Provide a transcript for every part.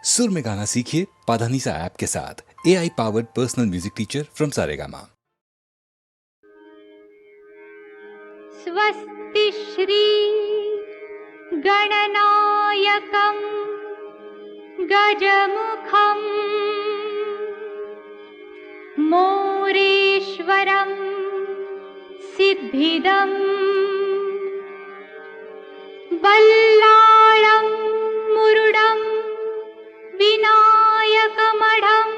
सुर में गाना सीखिए पाधानीसा ऐप के साथ। AI powered personal music teacher from Saregama. स्वस्ति श्री गणनायकं गजमुखं मोरेश्वरं सिद्धिदं बल्लाळं मुरुडं विनायकमढं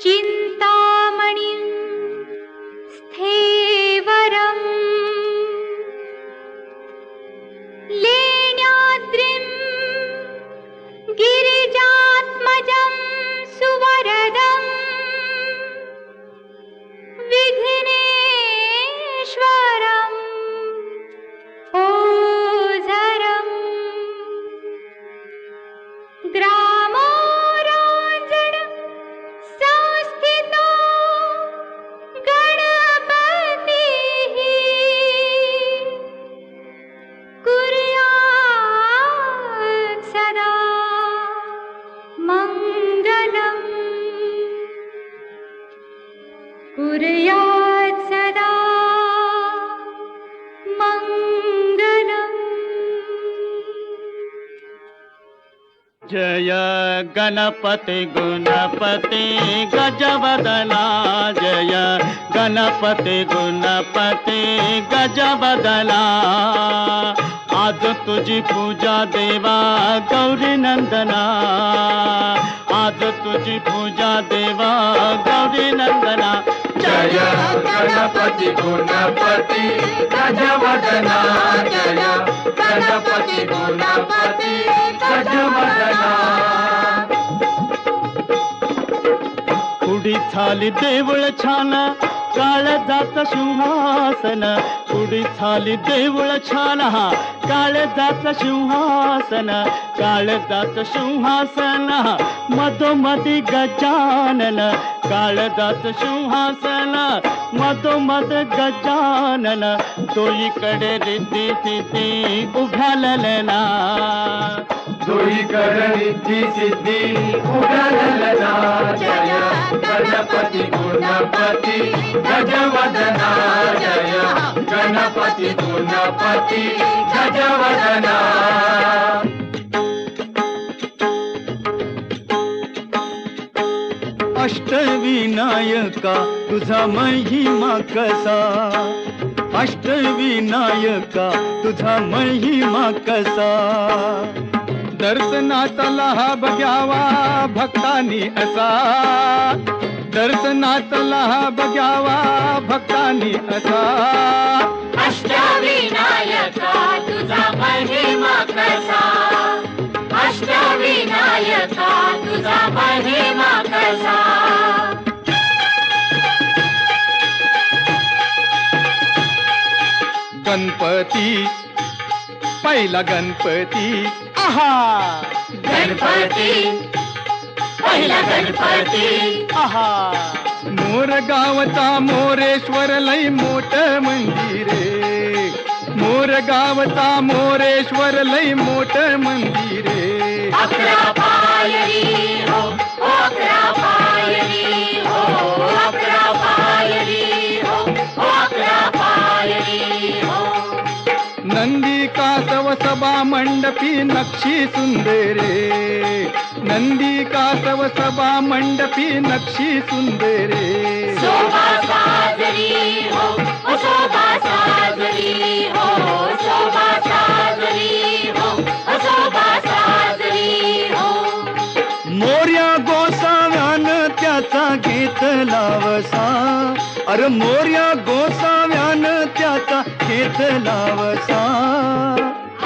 चिन्तामणिं स्थेवरम् लेण्याद्रिं गिरिजात्मजं सुवरदं विघ्नेश्वरम् ओझरम् ग्रामोराञ्जन संस्थितो गणपतिः कुर्यात् सदा मङ्गलम् कुर्यात् सदा मङ्गलम्। जय गणपति गुणपति गजवदना, जय गणपति गुणपति गजवदना। आज तुझी पूजा देवा गौरी नंदना, आज तुझी पूजा देवा गौरी नंदना। जय गणपति गुणपति गजवदना, जय गणपति गुणपति गजवदना। पुढी थाली देऊळ छान काळजाचं सिंहासन, पुढी थाली देऊळ छान काळजाचं सिंहासन, काळजाचं सिंहासन मधोमधी गजानन, काळजाचं सिंहासन मधोमध गजानन। दोईकडे रिद्धी सिद्धी उभ्यालना, दोईकडे रिद्धी सिद्धी उभ्यालना। जय गणपति गुणपति गजवदना, जय गणपति गुणपति गजवदना। अष्टविनायका तुझा महिमा कसा, अष्टविनायका तुझा महिमा कसा। दर्शनातला हा बघ्यावा भक्तांनी असा, दर्शनातला हा बघ्यावा भक्तांनी असा। अष्टविनायका तुझा महिमा कसा, अष्टविनायका तुझा महिमा कसा। गणपती पहिला गणपती, आहा गणपती पहिला गणपती, आहा। मोर गावचा मोरेश्वर लई मोठ मंदिरे, मोर गावचा मोरेश्वर लई मोठ मंदिरे। अकरा पायरी हो, अकरा पायरी हो, अकरा पायरी हो, अकरा पायरी हो। नंदी कासव सभा मंडपी नक्षी सुंदरे, नंदी कासव सभा मंडपी नक्षी सुंदरे। शोभा साजरी हो, शोभा साजरी हो, शोभा साजरी हो, शोभा साजरी हो। मोर्या गोसाव्यान त्याचा घेतला वसा, अरे मोर्या गोसाव्यान त्याचा घेतला वसा।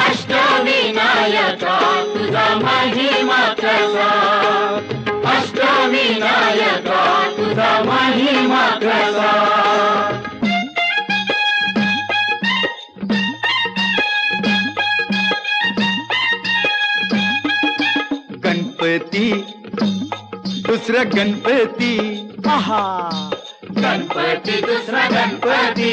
अष्टविनायका तुझा महिमा कसा, अष्टविनायका तुझा महिमा कसा। गणपती दुसरा गणपती, आहा गणपती दुसरा गणपती,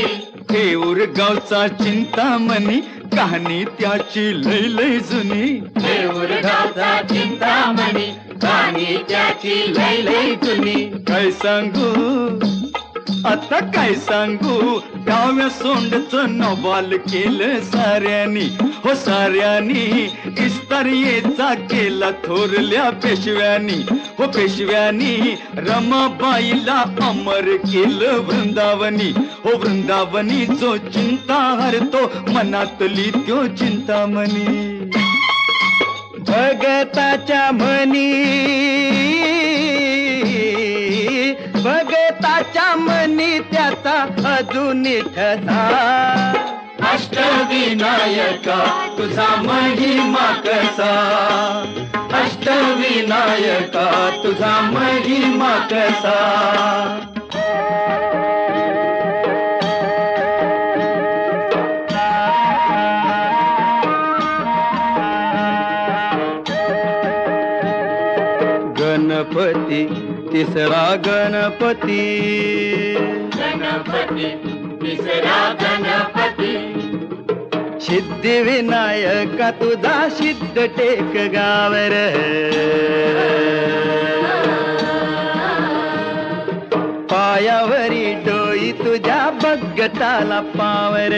हे उर गावचा चिंतामणी कहाणी त्याची लय लय जुनी. देऊरगावचा चिंतामणी कहाणी त्याची लय लय जुनी. काय सांगू आता काय सांगू, डाव्या सोंडचं नवाल केलं साऱ्यानी, हो साऱ्यानी. इस्तारियेचा केला थोरल्या पेशव्यानी, हो पेशव्यानी. रमाबाईला अमर केलं वृंदावनी, हो वृंदावनी. जो चिंता हरतो मनातली त्यो चिंतामणी. भगताच्या मनी, भगताच्या मनी त्याचा अजून ठसा. अष्टविनायका तुझा महिमा कसा. अष्टविनायका तुझा महिमा कसा. गणपती तिसरा गणपती, गणपती तिसरा गणपती. सिद्धिविनायका तुझा सिद्ध टेक गावर. पायावरी डोई तुझ्या भगताला पावर.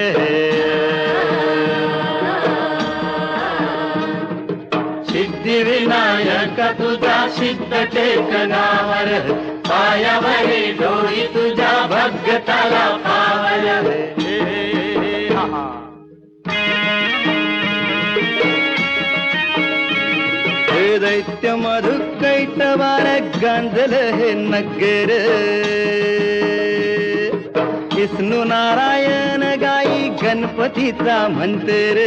सिद्धिविनायका तुझा सिद्ध टेकनावर. पायावरी डोई तुझ्या भगताला पावर. हे दैत्य मधु कैटवार गांजल हे नगर. विष्णू नारायण गाई गणपतीचा मंत्र.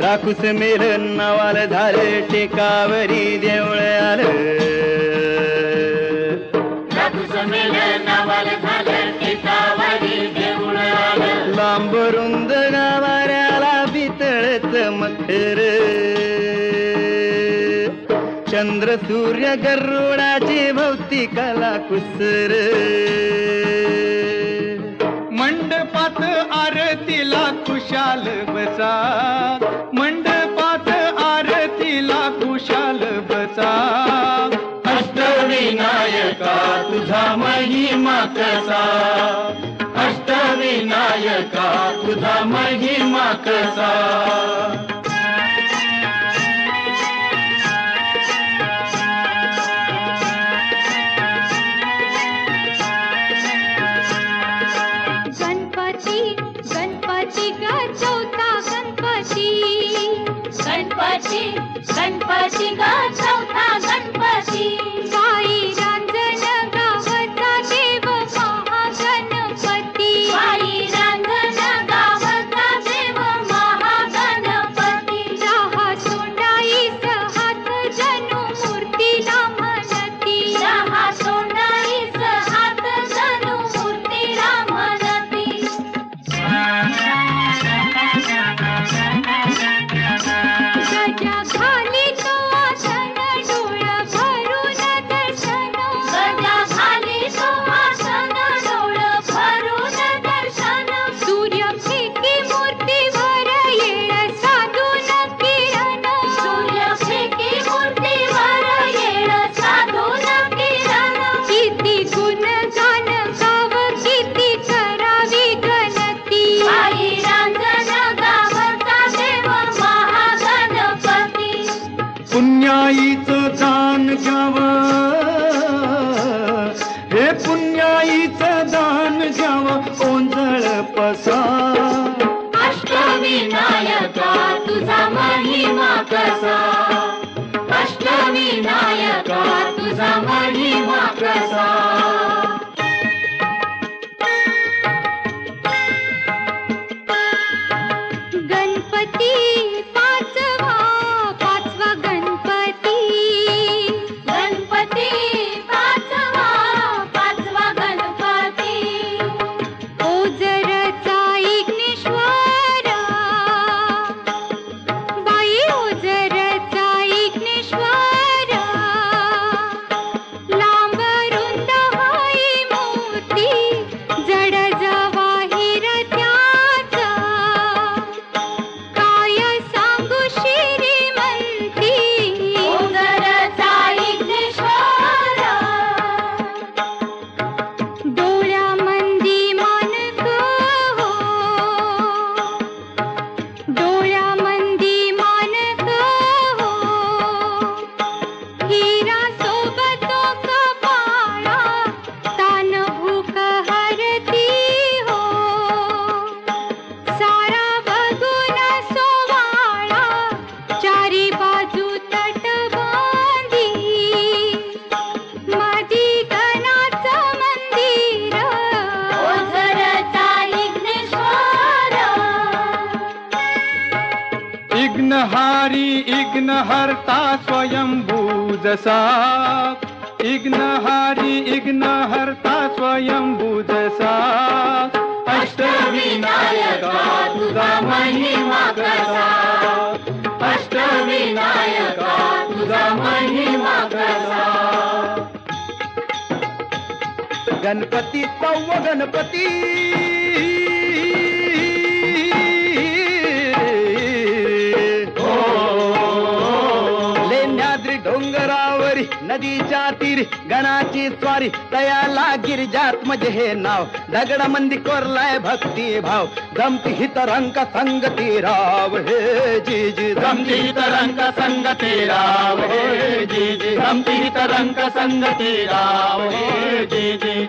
राखूस मेल नावाल झालं टेकावरी देवळ आलं. नावाल झालं टेकावरी देऊळ आलं. लांब रुंद गावाऱ्याला पितळच मखर. चंद्र सूर्य गरुडाची भौतिकाला कुसर. मंडपात आरतीला खुशाल बसा, मंडपात आरतीला खुशाल बसा. अष्टविनायका तुझा महिमा कसा. अष्टविनायका तुझा महिमा कसा. गणपती गणपती ग चौथा गणपती. गणपती गणपती ग चौथा गणपती. बाई रांजण गावचा देव महागणपती. बाई रांजण गावचा देव महागणपती. दहा सोंडाईस हात जणू मूर्तीला म्हणती. दहा सोंडाईस हात जणू मूर्तीला म्हणती. गजा खाली तो आसन डोळ भरून दर्शन. गजा खाली तो आसन डोळ भरून दर्शन. सूर्य फेकी मूर्तीवर येळ साधून किरण. सूर्य फेकी मूर्तीवर येळ साधून किरण. किती गुणगान गाव किती करावी गणती. बाई रांजण गावचा देव महागणपती. पुण्याईचं दान घ्यावं, हे पुण्याईचं दान घ्यावं ओंजळ पसा. अष्टविनायका तुझा महिमा कसा. अष्टविनायका तुझा महिमा कसा. गणपती पाचवा पाचवा गणपती. गणपती पाचवा पाचवा गणपती. ओझरचा इग्नेश्वर विघ्नहारी इग्नहर्ता स्वयंभू जसा इग्नहारी इग्नहर्ता स्वयंभू जसा अष्टविनायका तुझा महिमा कसा अष्टविनायका तुझा महिमा कसा गणपती तव गणपती लेण्याद्री डोंगरावरी नदीच्या तीरी गणाची स्वारी तयाला गिरिजात म्हणजे हे नाव दगडामंदी कोरलाय भक्ती भाव जमती हित रंग संगती राव हे जी जी गमती तरंग संगती राव हे जी जी गमती तरंग संगती राव हे जी जी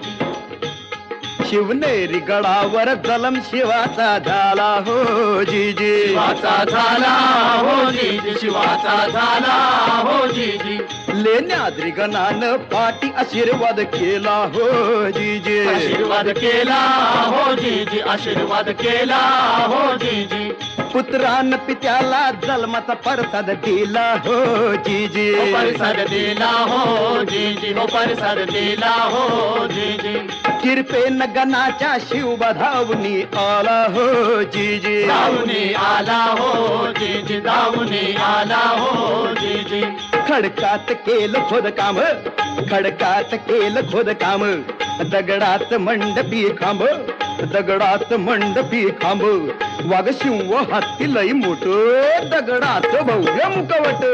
शिवनेरी गडावर जलम शिवाचा झाला हो जी जी शिवाचा झाला हो जी जी शिवाचा झाला हो जी जी लेण्याद्री गणानं पाठी आशीर्वाद केला हो जी जी आशीर्वाद केला हो जी जी आशीर्वाद केला हो जी जी पुत्रान पित्याला जन्माचा प्रसाद दिला हो जी जी हो प्रसाद दिला हो जी जी हो प्रसाद दिला हो जी जी कृपेन गणाच्या शिवबधावनी आला हो जी जी धावणी आला हो जी जी धावणी आला हो जी जी खडकात केलं खोदकाम खडकात केलं खोदकाम दगडात मंडपी खांब दगडात मंडपी खांब वाघ शिव हत्ती लई मोठ दगडात भव्य मुखवट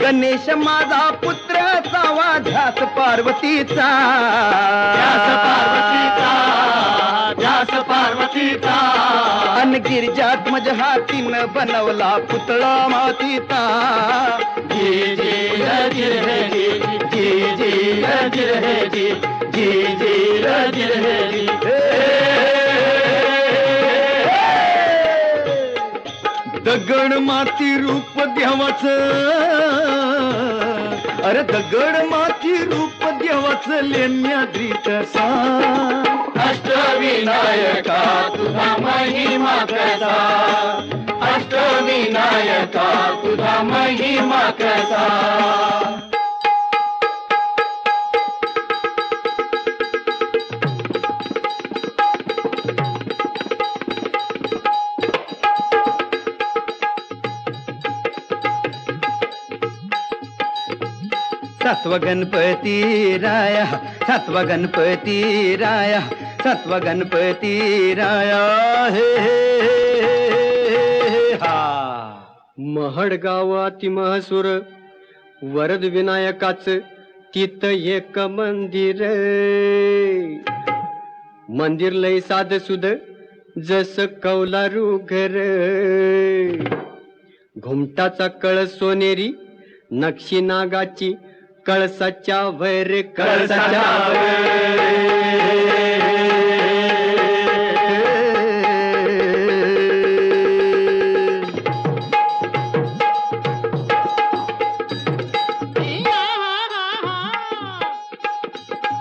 गणेश माझा पुत्र चावा ध्यास पार्वतीचा ध्यास पार्वतीचा ध्यास पार्वतीचा अन गिरिजात माझ्या हातीनं बनवला पुतळा मातीचा जी जी रजिर हे जी जी जी रजिर हे जी जी जी रजिर हे जी दगड माती रूप देवाच अरे दगड माती रूप देवाच लेण्याद्री कसा अष्टविनायका तुझा महिमा कसा अष्टविनायका तुझा महिमा कसा सत्व गणपती राया सत्व गणपती राया सत्व गणपती राया हे हा महड गावाती महसूर वरद विनायकाच तिथ एक मंदिर मंदिर लय साध सुद जस कौलारू घर घुमटाचा कळस सोनेरी नक्षी नागाची कळसाच्या वैर कळसाच्या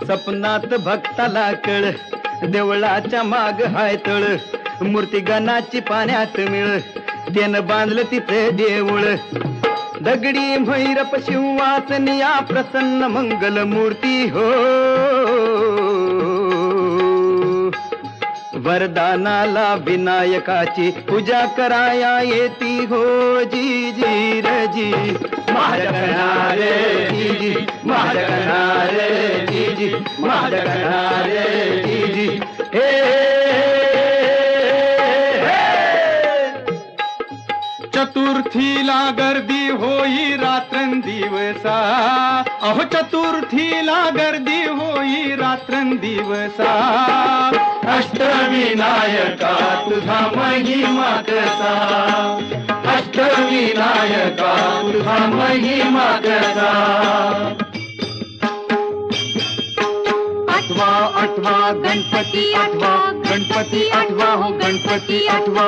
सपनात भक्ताला कळ देवळाच्या माग हाय तळ मूर्ती गणाची पाण्यात मिळ त्यानं बांधलं तिथे देऊळ दगडी भैरप शिवासनिया प्रसन्न मंगल मूर्ती हो वरदानाला विनायकाची पूजा कराया येती हो जी जी रजी महाजगणारे जी जी महाजगणारे जी जी महाजगणारे जी जी चतुर्थीला गर्दी होई रात्रंदिवसा अहो चतुर्थीला गर्दी होई रात्रंदिवसा अष्टविनायका तुझा महिमा कसा अष्टविनायका तुझा महिमा कसा आठवा आठवा गणपती आठवा गणपती आठवा हो गणपती आठवा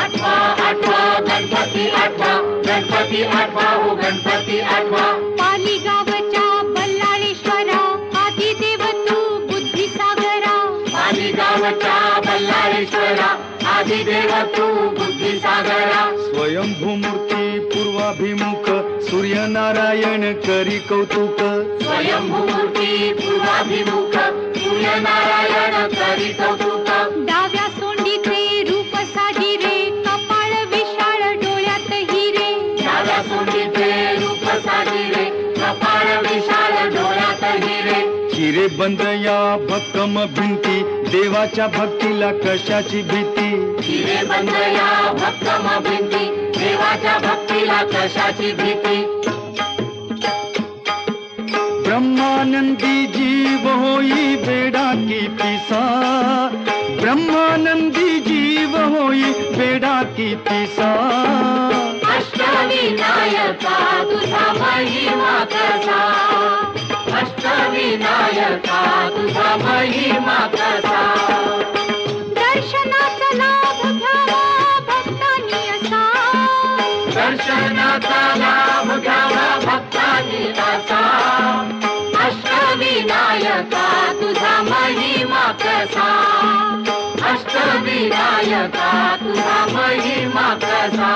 आठवा आठवा गणपती आठवा गणपती आठवा हो गणपती आठवा पाली गावच्या बल्लाळेश्वरा आदी देव तू बुद्धी सागरा मालिगावच्या बल्लाळेश्वरा आदिदेव तू बुद्धी सागरा स्वयंभू मूर्ती पूर्वा पूर्वाभिमुख सूर्यनारायण करी कौतुक स्वयंभूमूर्ती पूर्वाभिमुख सूर्यनारायण करी कौतुक डाव्या सोंडीचे रूप साजिरे कपाळ विशाळ डोळ्यात हिरे डाव्या सोंडीचे रूप साजिरे कपाळ विशाल डोळ्यात हिरे हिरे बंद या भक्कम भिंती देवाच्या भक्तीला कशाची भीती हिरे बंद या भक्कम भिंती देवाच्या भक्तीला कशाची भीती ब्रह्मानंदी जीव होई बेडा की पिसा ब्रह्मानंदी जीव होई बेडा की पिसा अष्टविनायका तुझा महिमा कसा अष्टविनायका तुझा महिमा कसा दर्शनाचा लाभ घ्यावा भक्तांनी असा दर्शनाचा लाभ घ्यावा भक्तांनी असा अष्टविनायका तुझा महिमा कसा अष्टविनायका तुझा महिमा कसा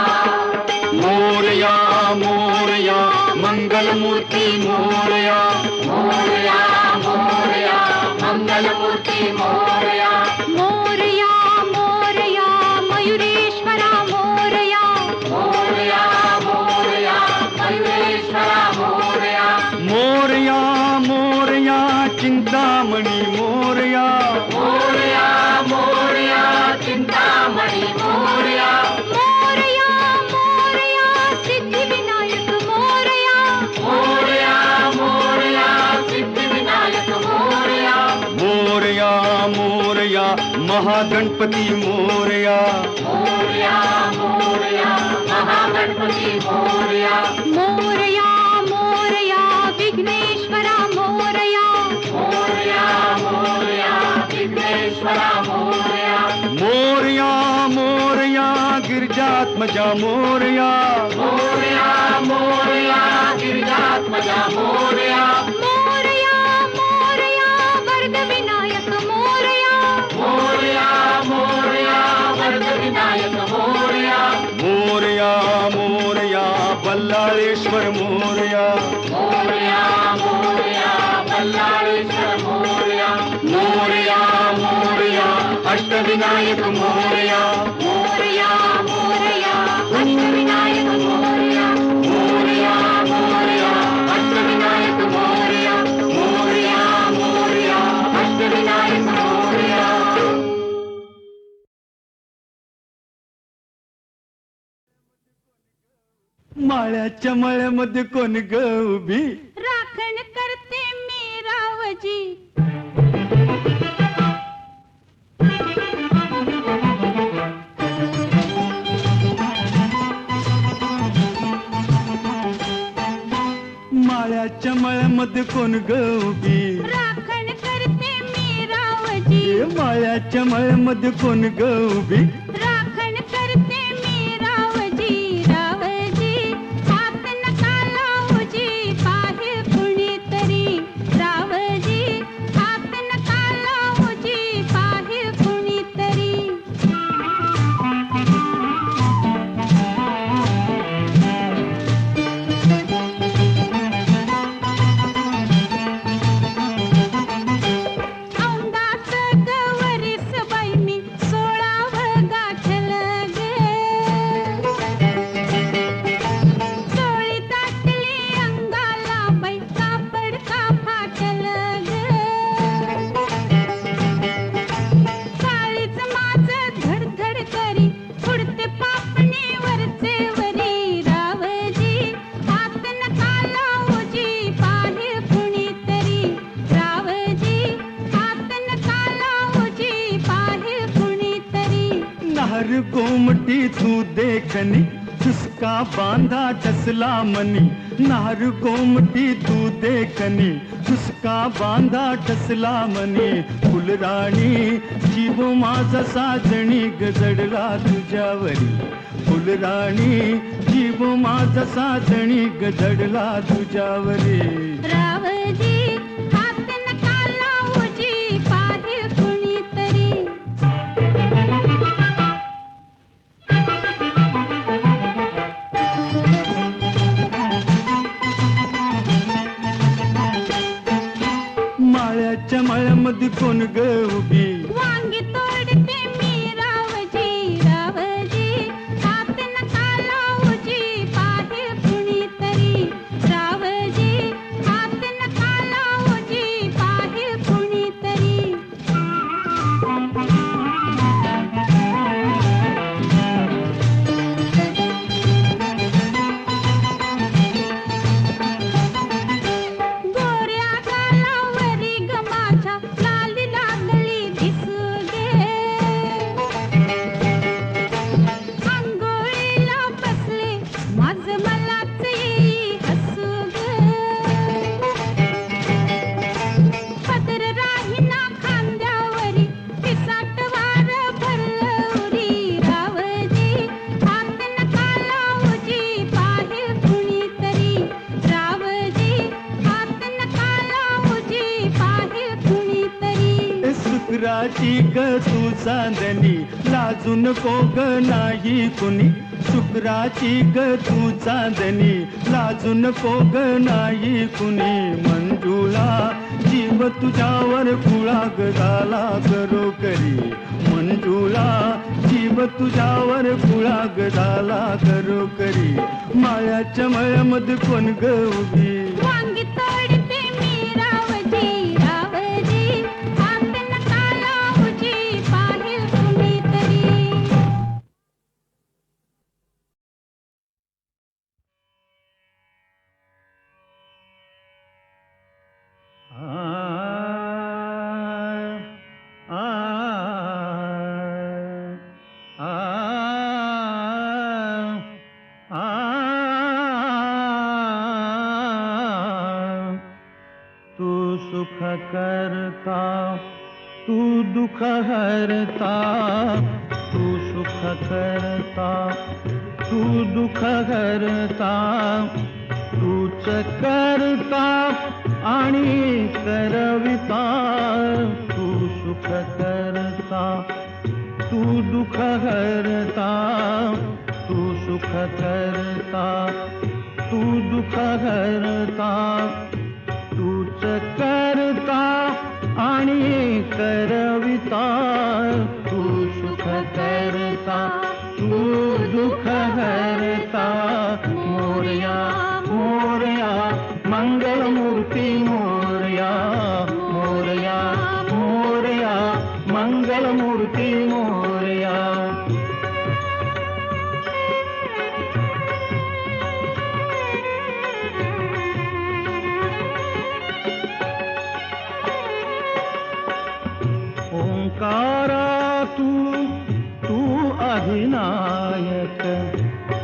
मोरया मोरया मंगलमूर्ती मोरया मोरया मोरया मंगलमूर्ती मोरया मोरया मोरया मयुरेश्वरा मोरया मोरया मोरया मयुरेश्वरा मोरया मोरया मोरया चिंतामणी मोरया मोरया मोरया चिंतामणी मोरया मोरया मोरया सिद्धिविनायक मोरया मोरया मोरया सिद्धिविनायक मोरया मोरया मोरया महागणपती मोरया मोरया मोरया महागणपती मोरया मोरया मोरया विघ्नेश्वरा मोरया मोरया मोरया विघ्नेश्वरा मोरया मोरया मोरया गिरिजात्मजा मोरया मोरया मोरया गिरिजात्मजा मोरया मोरया मोरया वरदविनायक मोरया मोरया मोरया वरदविनायक मोरया मोरया मोरया बल्लाळेश्वर मोरया मोरया मोरया बल्लाळेश्वर मोरया मोरया मोरया अष्टविनायक मोरया मोरया मोरया अष्टविनायक मोरया मोरया मोरया अष्टविनायक मोरया मोरया मोरया अष्टविनायक मोरया माळ्याच्या मळ्यामध्ये कोण ग उभी राखण करते मी रावजी माळ्याच्या मळ्यामध्ये कोण ग उभी राखण करते मी रावजी ए, माळ्याच्या मळ्यामध्ये कोण ग उभी राखण करते मी रावजी रावजी हात नका लावूजी पाहे कुणीतरी रावजी हात नका लावूजी पाहे कुणीतरी औंदाच गवरीस बाई मी 16 गाठल ग चोळी दाटली अंगाला बाई कापड का फाटल ग काळीच माझं धडधड करी उडते पापणी वरचे वरी रावजी हात नका लावूजी पाहे कुणीतरी रावजी हात नका लावूजी पाहे कुणीतरी नार गोमटी तू देखनी चुसका बांधा टसला मनी नार गोमटी तू देखनी चुसका बांधा टसला मनी फुलराणी जीव माझा साजणी गजडला तुझ्यावरी फुलराणी जीव माझा साजणी गजडला तुझ्यावरी रावजी हात नका लावूजी पाहे कुणीतरी समयामध्ये कोण ग उभी वांगी तोडते मी रावजी रावजी हात नका लावूजी पाहे कुणीतरी रावजी हात नका लावूजी पाहे कुणीतरी गोऱ्या गालावरी ग माझ्या लाली लागली दिसू दे अंघोळीला बसले माझं मलाच येई हसू ग पदर राहीना खांद्यावरी पिसाट वार भरलं उरी रावजी हात नका लावूजी पाहे कुणीतरी रावजी हात नका लावूजी पाहे कुणीतरी शुक्राची ग तू चांदणी लाजू नको ग नाही कुणी शुक्राची ग तू चांदणी लाजू नको ग नाही कुणी मंजुळा जीव तुझ्यावर कुळा ग झाला करो करी मंजुळा जीव तुझ्यावर कुळा ग झाला करो करी मायाच्या मळ्यामध्ये कोण ग उभी वांगी तोडते मी रावजी रावजी हात नका लावूजी पाहे कुणीतरी तू सुख करता तू दुख हरता तू सुख करता तू दुख हरता तूच करता आणि करविता तू सुख करता तू दुख हरता तू सुख करता तू दुख हरता तूच करता आणि करविता तू सुख करता तू दुख हरता मोरया मोरया मंगलमूर्ती मोरया मोरया मोरया मंगलमूर्ती मोरया ओंकारा तू अधिनायक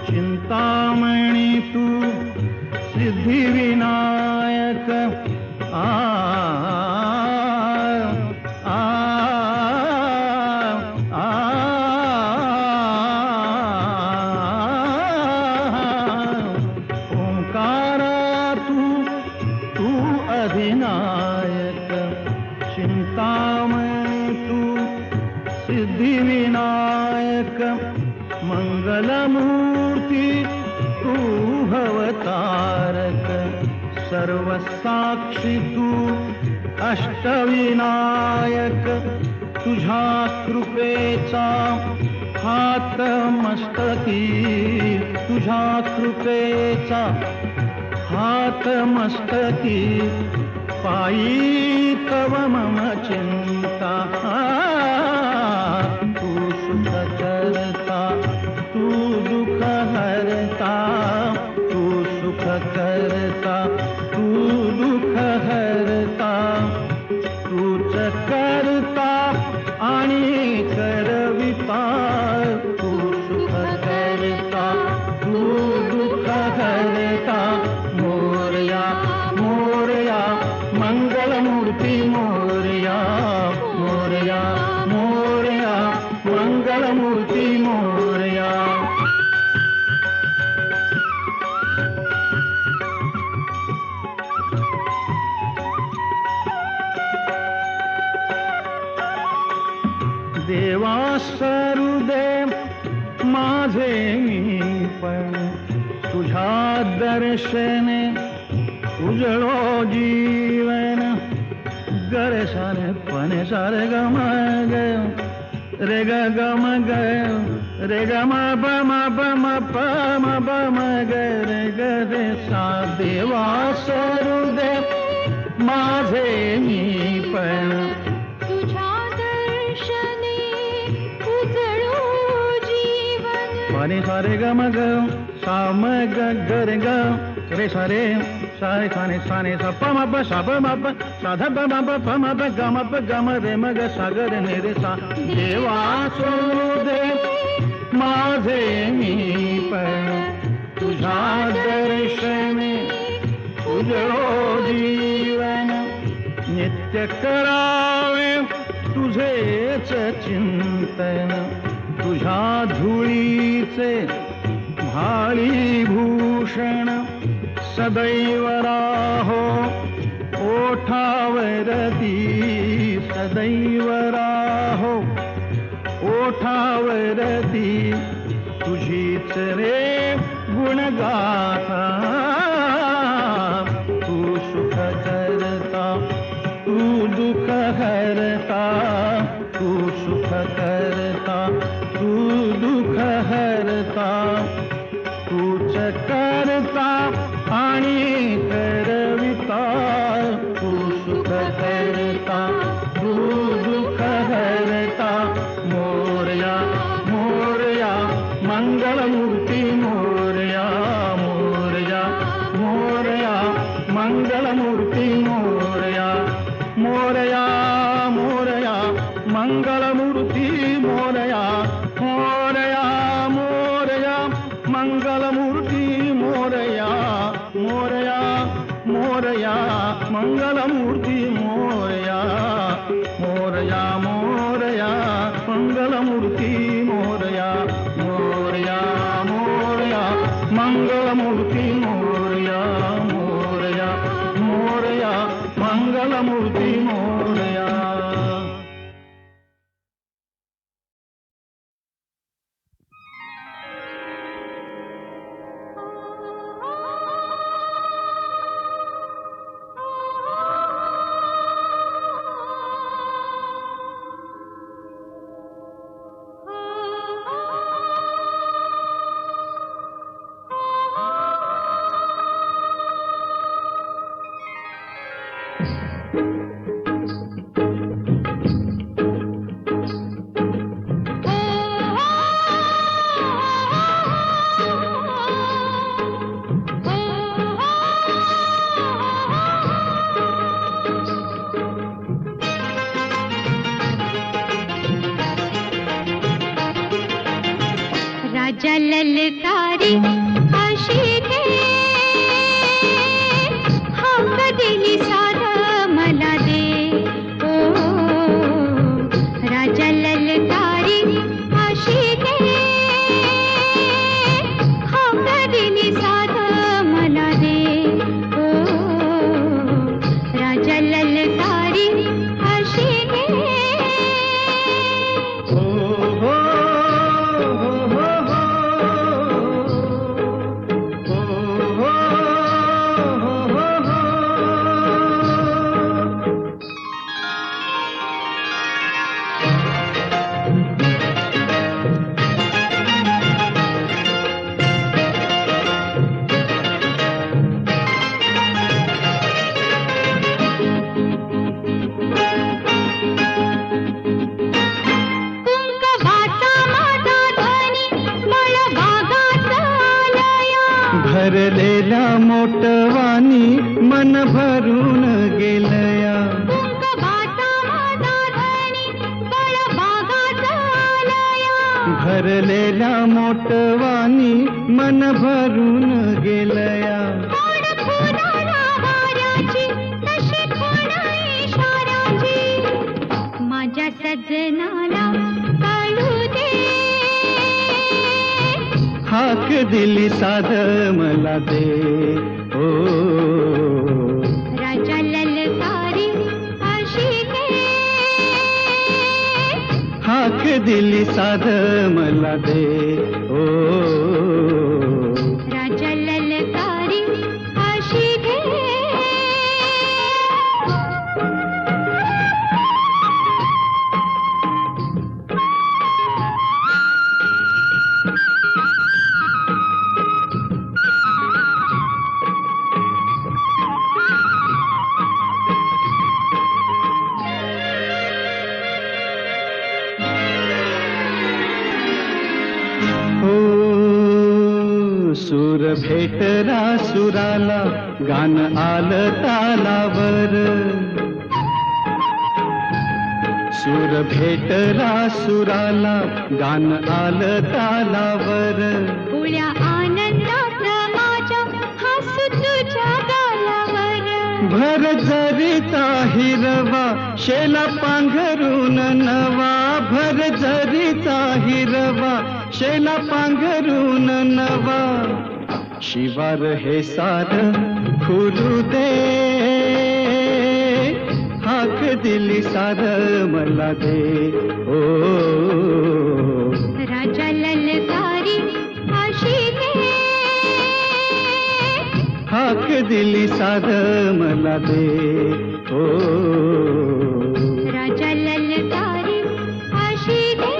चिंतामणी तू सिद्धिविनायक आ आ आ ओंकारा तू अधिनायक चिंतामणी तू सिद्धिविनायक मंगलमूर्ती तू भवतारक सर्वसाक्षी तू अष्टविनायक तुझ्या कृपेचा हात मस्तकी तुझ्या कृपेचा हात मस्तकी पायी तव मम चिंता तू सुख करता तू दुख हरता तू सुख करता तू दुख हरता तूच करता आणि करविता तू सुख करता तू दुख हरता मोरया मोरया मंगलमूर्ती मोरया मोरया मोरया मंगलमूर्ती मोरया देवा सरुदेव माझे मी पण तुझ्या दर्शने उजळो जीवन गरे सारे पने सारे ग म ग रे ग ग म ग रे ग म प म प म प म प म ग रे सा देवा सरू दे माझे मी पण तुझ्या दर्शने उजळो जीवन पने सारे ग म ग सा म ग ग रे सारे सारे साने साने सा प म प सा प म प सा ध प म प प म प ग म प ग म रे म ग सा ग रे रे सा देवा सोडू दे माझे मी पण तुझ्या दर्शने उजळो जीवन नित्य करावे तुझेच चिंतन तुझ्या धुळीचे भाळी भूषण सदैव राहो ओठावरती सदैव राहो ओठावरती तुझीच रे गुणगाथा तू सुख करता तू दुःख हरता तू सुख करता तू दुःख हरता तूच करता आणि करविता तू सुख करता तू दुःख हरता मोरया मोरया मंगलमूर्ती मोरया मोरया मोरया मंगलमूर्ती मोरया मोरया मोरया मंगलमूर्ती मोरया मोरया मोरया मंगलमूर्ती मोरया मोरया मोरया मंगलमूर्ती मोरया मोरया मोरया मंगलमूर्ती मोरया मोरया मोरया मंगलमूर्ती मोरया मोरया मोरया मंगलमूर्ती मोरया. राजा ललकारी अशी घे हक दिली साध मला दे ओ राजा ललकारी अशी घे हक दिली साध मला दे ओ राजा ललकारी अशी घे भरलेल्या मोटवानी मन भरून गेलया भरलेल्या मोटवानी मन भरून गेलया माझ्या सजनाला काढू दे हाक दिली साध मला दे ओ राजा ललकारी अशी घे हाक दिली साध मला दे ओ राजा ललकारी अशी घे भेटला सुराला गाणं आलं तालावर सूर भेटला सुराला गाणं आलं तालावर उळ्या आनंदात माझ्या हसू तुझ्या गालावर भर जरीता हिरवा शेला पांघरून नवा भर जरीता हिरवा शेला पांघरून नवा शिवार हे सार खुलू दे हाक दिली सार मला दे ओ राजा ललकारी अशी दे हाक दिली सार मला दे ओ राजा ललकारी अशी दे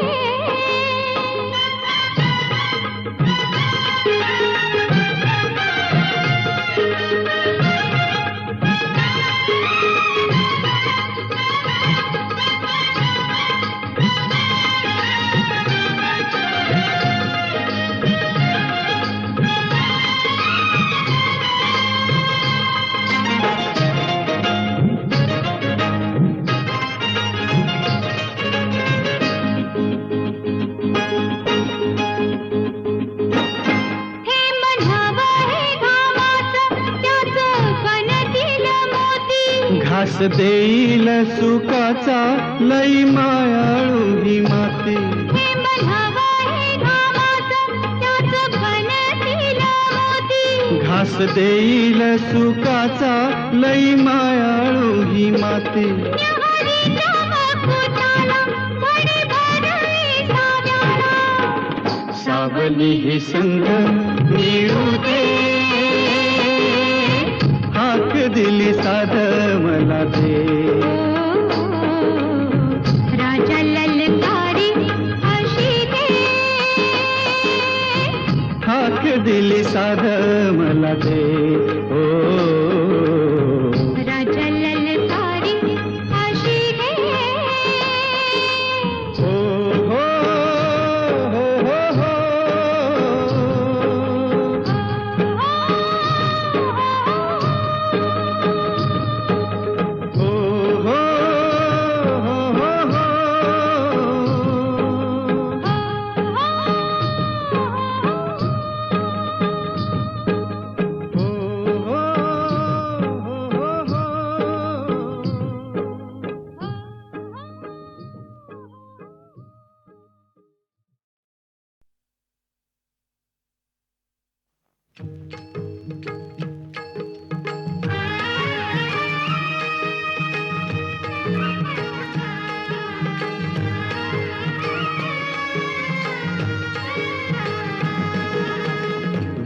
घास देईल सुखाचा लई मायाळू ही माती हे म्हणावा हे घामाचं त्याचं बनतील मोती घास देईल सुखाचा लई मायाळू ही माती न्याहारीच्या मकुटाला घडी भरली साव्याला सावली ही संग मिळू दे हाक दिली साध मला दे राजा ललकारी अशी दे हाक दिली साध मला दे ओ राजा ललकारी अशी दे हो हो हो हो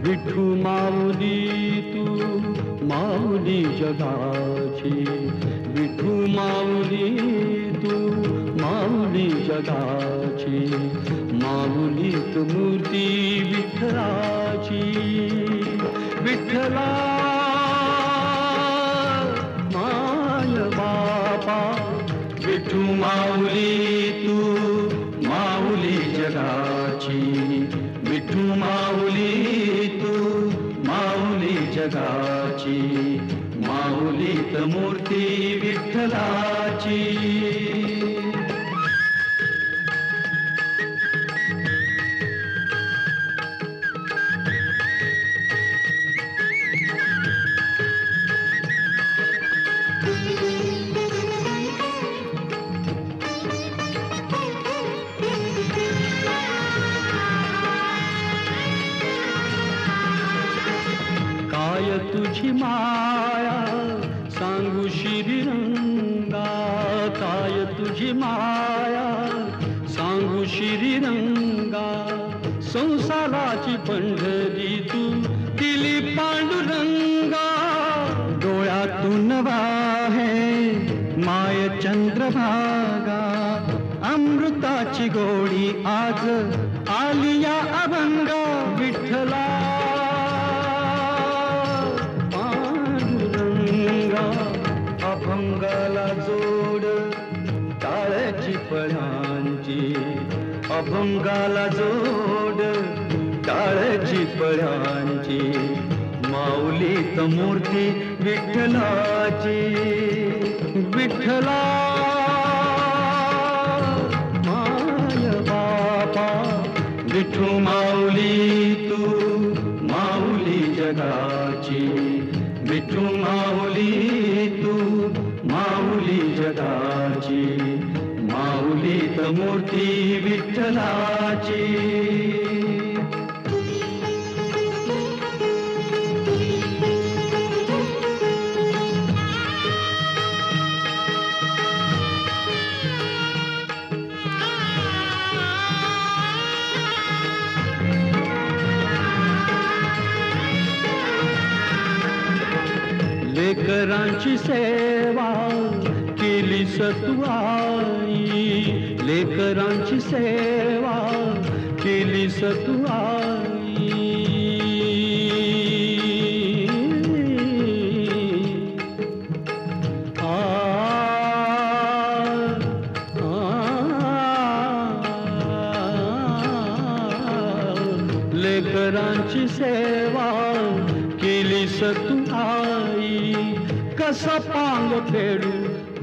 विठू माऊली तू माऊली जगाची विठू माऊली तू माऊली जगाची माऊलीत मूर्ती विठ्ठलाची विठ्ठला माय बापा विठू माऊली तू माऊली जगाची विठू माऊली तू माऊली जगाची माऊलीत मूर्ती विठ्ठलाची काय तुझी माया सांगू श्रीरंगा काय तुझी माया सांगू श्रीरंगा संसाराची पंढरी तू दिली पांडुरंगा डोळ्यातून वाहे माय चंद्रभागा अमृताची गोडी आज आली या अभंगा विठ्ठला अभंगाला जोड टाळ्याची पळ्यांची अभंगाला जोड टाळ्याची पळ्यांची माऊलीत मूर्ती विठ्ठलाची. विठ्ठला माय बापा विठू माऊली तू माऊली जगाची. विठू माऊली तू माऊली जगाची. माऊलीत मूर्ती विठ्ठलाची. लेकरांची सेवा केली सतुआई. लेकरांची सेवा केली सतुआई. लेकरांची सेवा केली सतुआई. कस पांग फेडू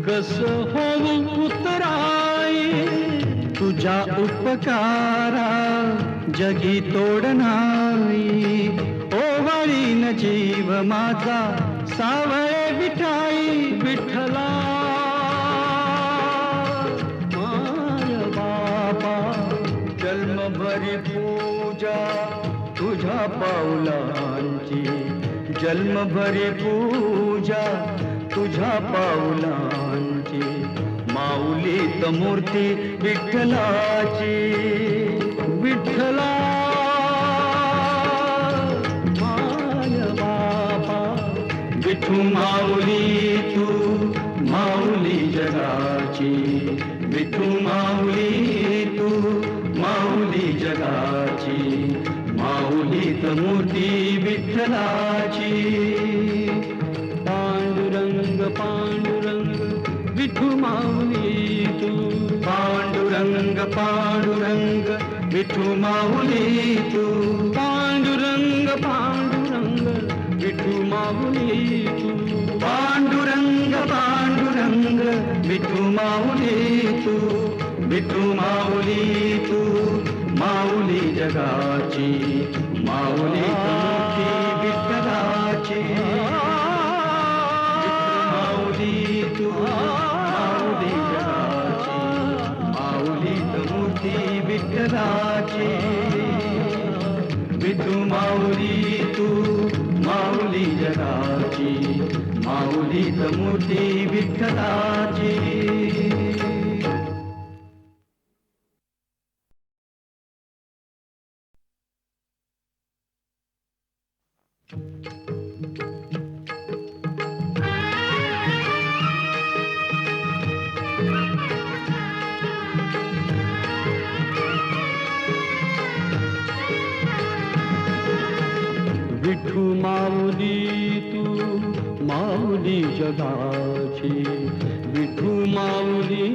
कस होऊ उतराई. तुझ्या उपकारा जगी तोड नाही. ओवाळीन जीव माझा सावळे विठाई. विठ्ठला माय बाबा जन्मभरी पूजा तुझ्या पाऊलांची. जन्मभरी पूजा तुझ्या पाऊलांची. माऊलीत मूर्ती विठ्ठलाची. विठ्ठला माय बापा विठू माऊली तू माऊली जगाची. विठू माऊली तू माऊली जगाची. माऊलीत मूर्ती विठ्ठलाची. पांडुरंग पांडुरंग विठू माऊली तू. पांडुरंग पांडुरंग विठू माऊली तू. पांडुरंग पांडुरंग विठू माऊली तू. पांडुरंग पांडुरंग विठू माऊली तू. विठू माऊली तू माऊली जगाची. माऊली मूर्ती विठ्ठलाची. माऊली तू माऊली जगाची. माऊलीत मूर्ती विठ्ठलाची. विठू माऊली तू माऊली जगाची. माऊलीत मूर्ती विठ्ठलाची. विठू माऊली तू माऊली जगाची. विठू माऊली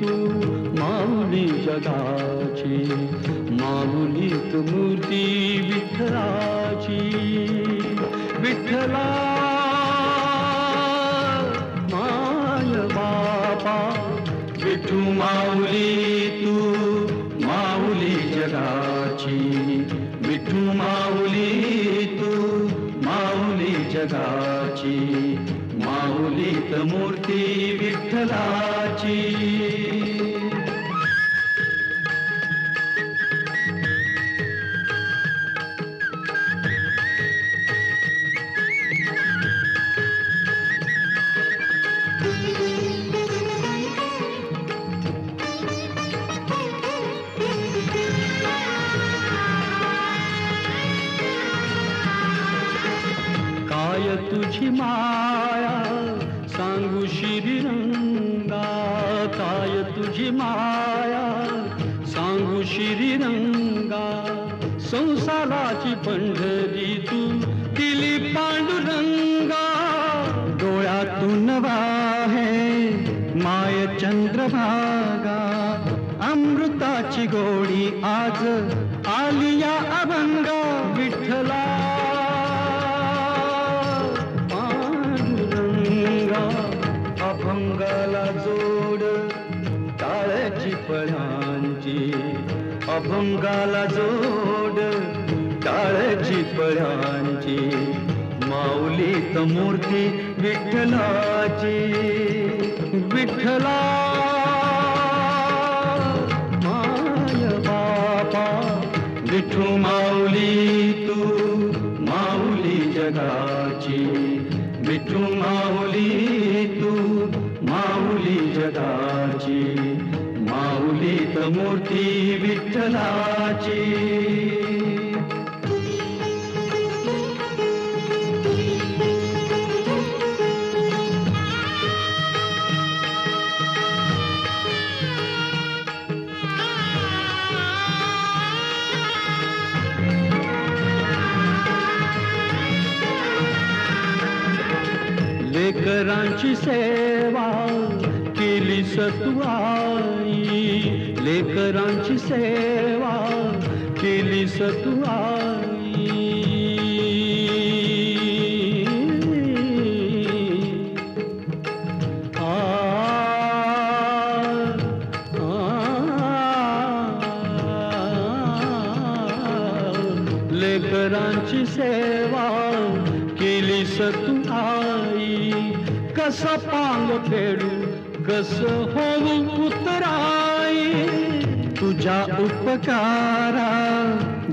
तू माऊली जगाची. माऊलीत मूर्ती विठ्ठलाची. विठ्ठला माय बापा विठू माऊली तू माऊली जगाची. विठू माऊली तू माऊली जगाची. माऊलीत मूर्ती विठ्ठलाची. काय तुझी माया सांगू श्रीरंगा. काय तुझी माया सांगू श्रीरंगा. संसाराची पंढरी तू दिली पांडुरंगा. डोळ्यातून वाहे माय चंद्रभागा. अमृताची गोडी आज आली या अभंगा. विठ्ठला अभंगाला जोड टाळची फळांची माऊलीत मूर्ती विठ्ठलाची विठ्ठला माय बापा विठू माऊली तू माऊली जगाची विठू माऊली तू माऊली जगाची माऊलीत मूर्ती विठ्ठलाची लेकरांची सेवा केली सतुआई लेकरांची सेवा केली सतुआई लेकरांची सेवा केली सतुआई कस पांग फेडू कस होऊ उतराई तुझ्या उपकारा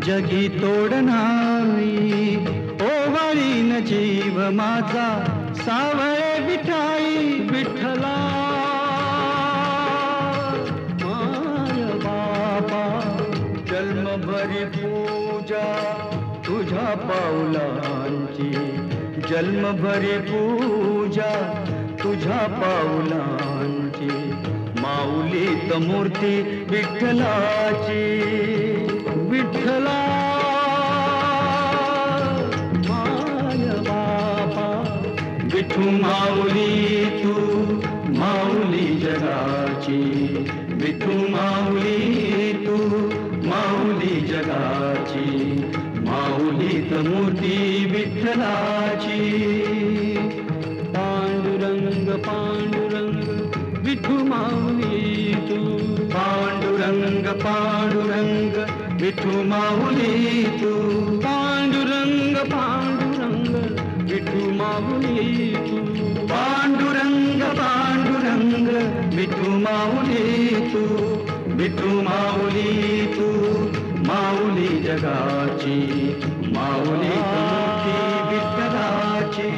जगी तोड नाही ओवाळीन जीव माझा सावळे विठाई विठ्ठला माय बाबा जन्मभरी पूजा तुझ्या पाऊलांची जन्मभरी पूजा तुझ्या पाऊलांची माऊलीत मूर्ती विठ्ठलाची विठ्ठला माय बापा विठू माऊली तू माऊली जगाची विठू माऊली तू माऊली जगाची माऊलीत मूर्ती विठ्ठलाची पांडुरंग पांडुरंग विठू माऊली तू पांडुरंग पांडुरंग विठू माऊली तू पांडुरंग पांडुरंग विठू माऊली तू पांडुरंग पांडुरंग विठू माऊली तू विठू माऊली तू माऊली जगाची माऊली मूर्ती विठ्ठलाची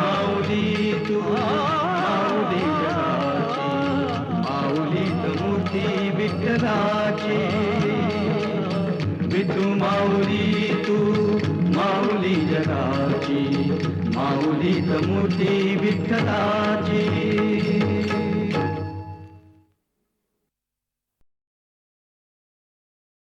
माऊली तू माऊली जगाची माऊलीत मूर्ती विठ्ठलाची विठू माऊली तू माऊली जगाची माऊलीत मूर्ती विठ्ठलाची